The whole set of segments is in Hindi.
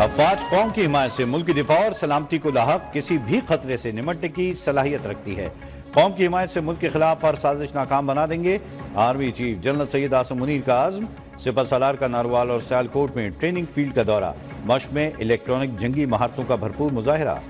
अफवाज कौम की हिमायत से मुल्क की दिफा और सलामती को लाहक किसी भी खतरे से निमटने की सलाहियत रखती है। कौम की हिमायत से मुल्क के खिलाफ हर साजिश नाकाम बना देंगे। Army chief general Syed Asim Munir का आज़म। सिपह सालार का नारवाल और सियालकोट में ट्रेनिंग फील्ड का दौरा। मश्क में इलेक्ट्रॉनिक जंगी महारतों का भरपूर मुजाहिरा।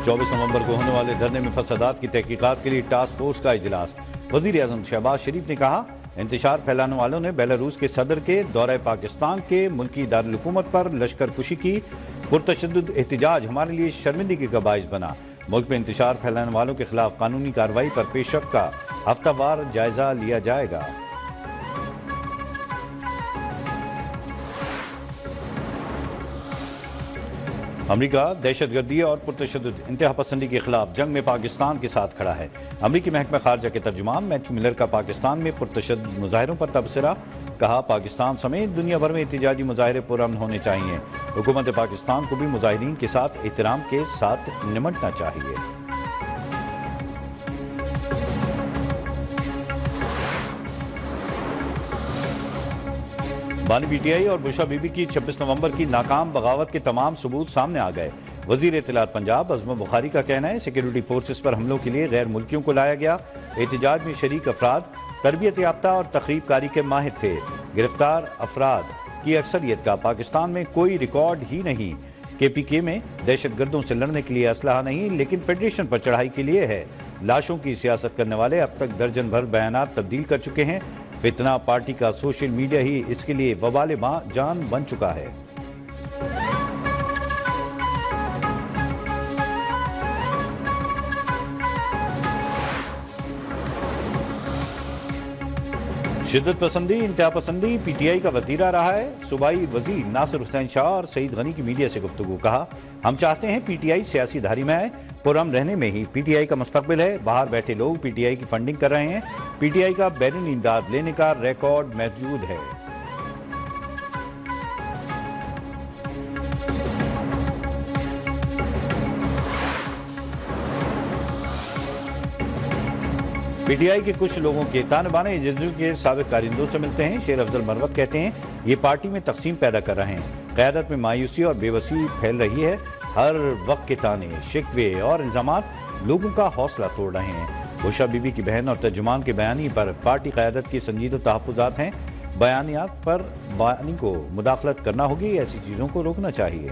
चौबीस नवंबर को होने वाले धरने में फसादात की तहकीकात के लिए टास्क फोर्स का इजलास। वजीर आजम शहबाज शरीफ ने कहा, इंतशार फैलाने वालों ने बेलारूस के सदर के दौरे पाकिस्तान के मुल्की दारुल हुकूमत पर लश्कर कुशी की। पुरतशद्दुद एहतजाज हमारे लिए शर्मिंदगी का बाइस बना। मुल्क में इंतशार फैलाने वालों के खिलाफ कानूनी कार्रवाई पर पेशरफ्त का हफ्तावार जायजा लिया जाएगा। अमरीका दहशतगर्दी और पुरतशद्दुद इंतहा पसंदी के खिलाफ जंग में पाकिस्तान के साथ खड़ा है। अमरीकी महकमा खारजा के तर्जुमान मैथ्यू मिलर का पाकिस्तान में पुरतशद्दुद मुजाहिरों पर तबसरा। कहा, पाकिस्तान समेत दुनिया भर में एहतजाजी मुजाहिरे पुरअमन होने चाहिए। हुकूमत पाकिस्तान को भी मुजाहिरीन के साथ एहतराम के साथ निमटना चाहिए। बानी पीटीआई और बुशा बीबी की 26 नवंबर की नाकाम बगावत के तमाम सबूत सामने आ गए। वजीर इत्तलात पंजाब अज़म बुखारी का कहना है, सिक्योरिटी फोर्सेस पर हमलों के लिए गैर मुल्कियों को लाया गया। एहतजाज में शरीक अफराद तरबियत याफ्ता और तकरीब कारी के माहिर थे। गिरफ्तार अफराद की अक्सरियत का पाकिस्तान में कोई रिकॉर्ड ही नहीं। KPK में दहशतगर्दों से लड़ने के लिए असलहा नहीं, लेकिन फेडरेशन पर चढ़ाई के लिए है। लाशों की सियासत करने वाले अब तक दर्जन भर बयानात तब्दील कर चुके हैं। फितना पार्टी का सोशल मीडिया ही इसके लिए वबाल जान बन चुका है। शिद्दत पसंदी इंतहा पसंदी PTI का वतीरा रहा है। सूबाई वजीर नासिर हुसैन शाह और सईद गनी की मीडिया से गुफ्तगू। कहा, हम चाहते हैं PTI सियासी धारी में आए। पुरअमन रहने में ही PTI का मुस्तकबिल है। बाहर बैठे लोग PTI की फंडिंग कर रहे हैं। PTI का बैरूनी इमदाद लेने का रिकॉर्ड मौजूद है। PTI के कुछ लोगों के ताने बाने एजेंसियों के साबिक कारिंदों से मिलते हैं। शेर अफजल मरवत कहते हैं, ये पार्टी में तकसीम पैदा कर रहे हैं। क़यादत में मायूसी और बेबसी फैल रही है। हर वक्त के ताने, शिकवे और इल्जामात लोगों का हौसला तोड़ रहे हैं। बुशा बीबी की बहन और तर्जुमान के बयानी पर पार्टी क़यादत की संजीदा तहफ़्फ़ुज़ात हैं। बयानियात पर बयानी को मुदाखलत करना होगी। ऐसी चीज़ों को रोकना चाहिए।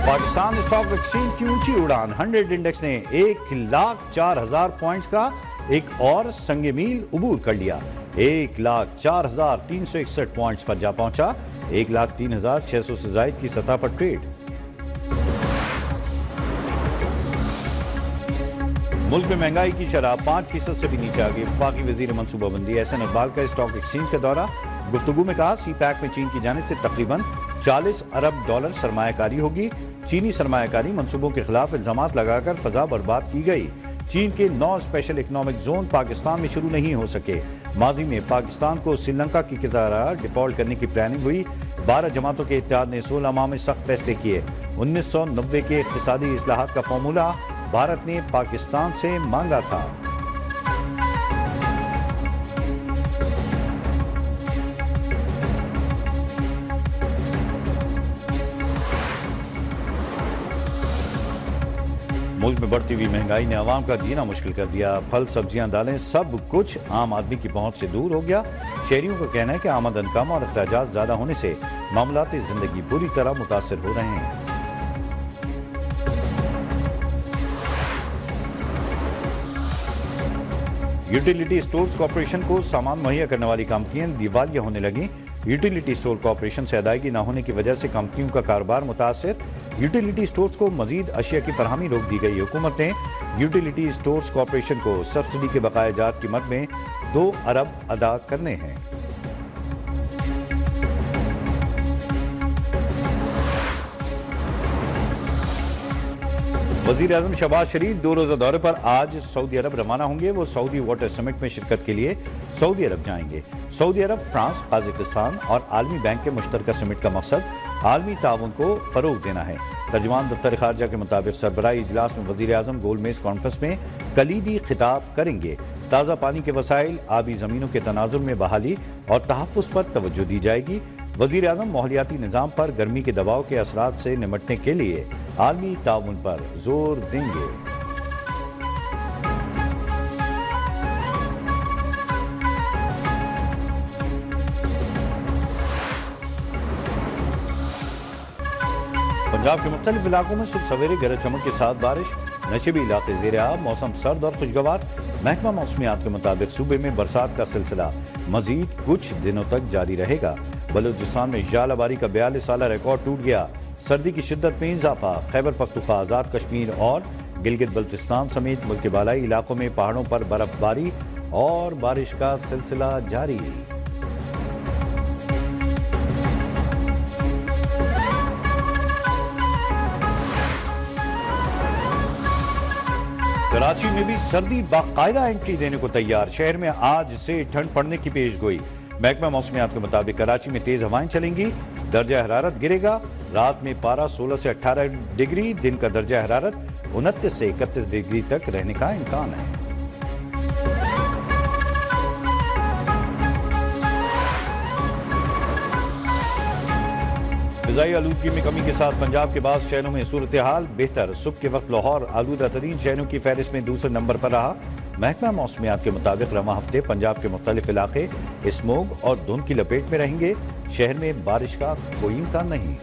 पाकिस्तान स्टॉक एक्सचेंज की ऊंची उड़ान। 100 इंडेक्स ने 1,04,000 पॉइंट्स का एक और संगे मील उबूर कर लिया। 1,04,361 पॉइंट्स पर जा पहुंचा। 1,03,600 से जायद की सतह पर ट्रेड। मुल्क में महंगाई की शरह 5% से भी नीचे आ गई। वफाकी वजीर मनसूबाबंदी एहसन इकबाल का स्टॉक एक्सचेंज का दौरा। गुफ्तगू में कहा, CPEC में चीन की जानिब से तकरीबन $40 अरब सरमायाकारी होगी। चीनी सरमायाकारी मंसूबों के खिलाफ इल्जामात लगाकर फजा बर्बाद की गई। चीन के 9 स्पेशल इकनॉमिक जोन पाकिस्तान में शुरू नहीं हो सके। माजी में पाकिस्तान को श्रीलंका की तरह डिफॉल्ट करने की प्लानिंग हुई। 12 जमातों के इत्तेहाद ने 16 माह में सख्त फैसले किए। 1990 के इक़्तिसादी इस्लाहात का फॉर्मूला भारत ने पाकिस्तान से मांगा था। मुल्क में बढ़ती हुई महंगाई ने आवाम का जीना मुश्किल कर दिया। फल, सब्जियां, दालें, सब कुछ आम आदमी की पहुंच से दूर हो गया। शहरियों का कहना है कि आमदन कम और अखराजात ज्यादा होने से मामलाती जिंदगी बुरी तरह मुतासिर हो रहे हैं। यूटिलिटी स्टोर्स कॉर्पोरेशन को सामान मुहैया करने वाली कंपनियां दिवालिया होने लगी। यूटिलिटी स्टोर कॉर्पोरेशन से अदायगी न होने की वजह से कंपनियों का कारोबार मुतासिर। यूटिलिटी स्टोर्स को मजीद अशिया की फरहमी रोक दी गई। हुकूमत ने यूटिलिटी स्टोर्स कॉर्पोरेशन को सब्सिडी के बकाया जात कीमत में 2 अरब अदा करने हैं। वज़ीर आज़म शहबाज शरीफ 2 रोज़ा दौरे पर आज सऊदी अरब रवाना होंगे। वो सऊदी वाटर समिट में शिरकत के लिए सऊदी अरब जाएंगे। सऊदी अरब, फ्रांस, काज़ाकिस्तान और आलमी बैंक के मुश्तरका समिट का मकसद आलमी ताउन को फ़रोग़ देना है। तर्जुमान दफ्तर खारजा के मुताबिक सरबराही इजलास में वजीर आजम गोलमेज कॉन्फ्रेंस में कलीदी खिताब करेंगे। ताज़ा पानी के वसाइल, आबी ज़मीनों के तनाजुर में बहाली और तहफ़्फ़ुज़ पर तवज्जो दी जाएगी। वजीर आजम माहौलियाती निज़ाम पर गर्मी के दबाव के असरात से निमटने के लिए आलमी ताउन पर जोर देंगे। पंजाब के मुख्तलिफ इलाकों में सुबह सवेरे गरज चमक के साथ बारिश, नशीबी इलाके ज़ेर आब, मौसम सर्द और खुशगवार। महकमा मौसमियात के मुताबिक सूबे में बरसात का सिलसिला मजीद कुछ दिनों तक जारी रहेगा। बलूचिस्तान में जालाबारी का 42 साला रिकॉर्ड टूट गया। सर्दी की शिद्दत में इजाफा। खैबर पख्तूनख्वा, आज़ाद कश्मीर और गिलगित बल्तिस्तान समेत मुल्क के बालाई इलाकों में पहाड़ों पर बर्फबारी और बारिश का सिलसिला जारी। कराची में भी सर्दी बाकायदा एंट्री देने को तैयार। शहर में आज से ठंड पड़ने की पेशगोई। महकमा मौसमियात के मुताबिक कराची में तेज हवाएं चलेंगी, दर्जा हरारत गिरेगा। रात में पारा 16 से 18 डिग्री, दिन का दर्जा हरारत 29 से 31 डिग्री तक रहने का इम्कान है। फ़िज़ाई आलूदगी में कमी के साथ पंजाब के बाद शहरों में सूरत हाल बेहतर। सुबह के वक्त लाहौर आलूदा तरीन शहरों की फहरिस्त में दूसरे नंबर पर रहा। महकमा मौसमियात के मुताबिक रवा हफ्ते पंजाब के मुख्तलिफ इलाके स्मोग और धुंध की लपेट में रहेंगे। शहर में बारिश का कोई इम्कान नहीं।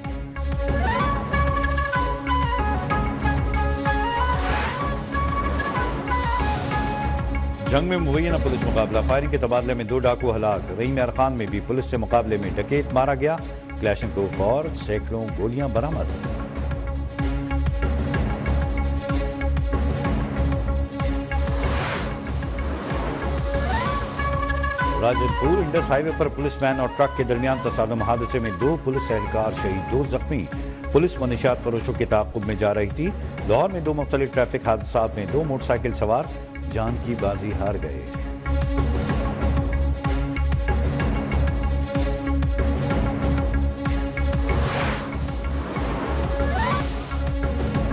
जंग में मुबैना पुलिस मुकाबला, फायरिंग के तबादले में 2 डाकू हलाक। रहीम यार खान में भी पुलिस से मुकाबले में डकैत मारा गया। क्लैशनकोफ और सैकड़ों गोलियां बरामद। राजनपुर इंडस हाईवे पर पुलिस वैन और ट्रक के दरमियान तसादम हादसे में 2 पुलिस एहलकार शहीद, 2 जख्मी। पुलिस मनशियात फरोशों के ताक़ुब में जा रही थी। लाहौर में 2 मुख्तलिफ ट्रैफिक हादसात में 2 मोटरसाइकिल सवार जान की बाजी हार गए।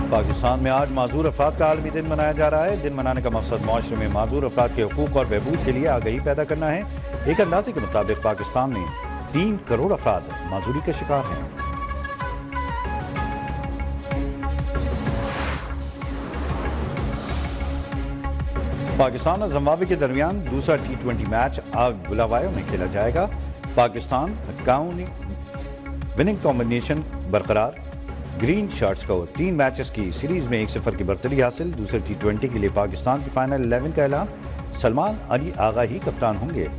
पाकिस्तान में आज माजूर अफराद का आलमी दिन मनाया जा रहा है। दिन मनाने का मकसद माशरे में माजूर अफराद के हुकूक और बहबूद के लिए आगाही पैदा करना है। एक अंदाजे के मुताबिक पाकिस्तान में 3 करोड़ अफराद माजूरी के शिकार हैं। पाकिस्तान और जिम्बाब्वे के दरमियान दूसरा T20 मैच आज बुलावायो में खेला जाएगा। पाकिस्तान विनिंग कॉम्बिनेशन बरकरार। ग्रीन शर्ट्स को 3 मैचेस की सीरीज में 1-0 की बर्तरी हासिल। दूसरे T20 के लिए पाकिस्तान की फाइनल 11 का ऐलान। सलमान अली आगा ही कप्तान होंगे।